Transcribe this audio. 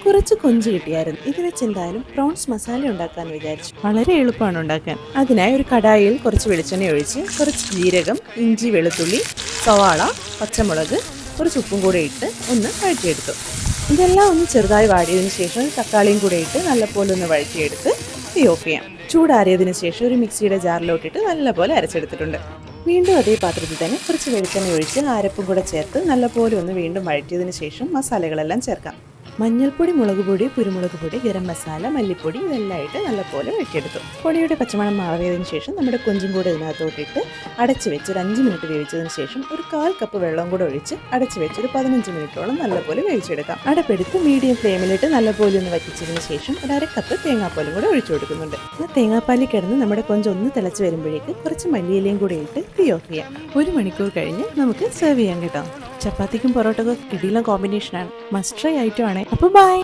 കുറച്ച് കൊഞ്ച് കിട്ടിയായിരുന്നു. ഇത് വെച്ച് എന്തായാലും പ്രോൺസ് മസാല ഉണ്ടാക്കാന്ന് വിചാരിച്ചു. വളരെ എളുപ്പമാണ് ഉണ്ടാക്കാൻ. അതിനായി ഒരു കടായിൽ കുറച്ച് വെളിച്ചെണ്ണ ഒഴിച്ച് കുറച്ച് ജീരകം, ഇഞ്ചി, വെളുത്തുള്ളി, സവാള, പച്ചമുളക്, കുറച്ച് ഉപ്പും കൂടെ ഇട്ട് ഒന്ന് വഴറ്റിയെടുത്തു. ഇതെല്ലാം ഒന്ന് ചെറുതായി വാടിയതിനു ശേഷം തക്കാളിയും കൂടെ ഇട്ട് നല്ലപോലെ ഒന്ന് വഴറ്റിയെടുത്ത് തീ ഓഫ് ചെയ്യാം. ചൂടാറിയതിനു ശേഷം ഒരു മിക്സിയുടെ ജാറിലോട്ടിട്ട് നല്ലപോലെ അരച്ചെടുത്തിട്ടുണ്ട്. വീണ്ടും അതേ പാത്രത്തിൽ തന്നെ കുറച്ച് വെളിച്ചെണ്ണ ഒഴിച്ച് അരപ്പും കൂടെ ചേർത്ത് നല്ലപോലെ ഒന്ന് വീണ്ടും വഴറ്റിയതിനു ശേഷം മസാലകളെല്ലാം ചേർക്കാം. മഞ്ഞൾപ്പൊടി, മുളക് പൊടി, കുരുമുളക് പൊടി, ഗരം മസാല, മല്ലിപ്പൊടി ഇതെല്ലാം ഇട്ട് നല്ലപോലെ വഴറ്റിയെടുത്തു. പൊടിയുടെ പച്ചമണം മാറിയതിനു ശേഷം നമ്മുടെ കൊഞ്ചും കൂടെ ഇതിനകത്തോട്ടിട്ട് അടച്ചു വെച്ച് ഒരു 5 മിനിറ്റ് വേവിച്ചതിന് ശേഷം ഒരു 1/4 കപ്പ് വെള്ളം കൂടെ ഒഴിച്ച് അടച്ചു വെച്ച് ഒരു 15 മിനിറ്റോളം നല്ലപോലെ വേവിച്ചെടുക്കാം. അടപ്പെടുത്ത് മീഡിയം ഫ്ലെയിമിലിട്ട് നല്ലപോലെ ഒന്ന് വറ്റിച്ചതിന് ശേഷം ഒരു 1/2 കപ്പ് തേങ്ങാപ്പാലും കൂടെ ഒഴിച്ചു കൊടുക്കുന്നുണ്ട്. ആ തേങ്ങാപ്പാലിൽ കിടന്ന് നമ്മുടെ കൊഞ്ച് ഒന്ന് തിളച്ച് വരുമ്പോഴേക്ക് കുറച്ച് മല്ലിയിലയും കൂടെ ഇട്ട് തീ ഓഫ് ചെയ്യാം. 1 മണിക്കൂർ കഴിഞ്ഞ് നമുക്ക് സെർവ് ചെയ്യാൻ കേട്ടോ. ചപ്പാത്തിക്കും പൊറോട്ടക്കും കിടിലൻ കോമ്പിനേഷനാണ്. മസ്റ്റ് ട്രൈ ഐറ്റം ആണ്. അപ്പോൾ ബൈ.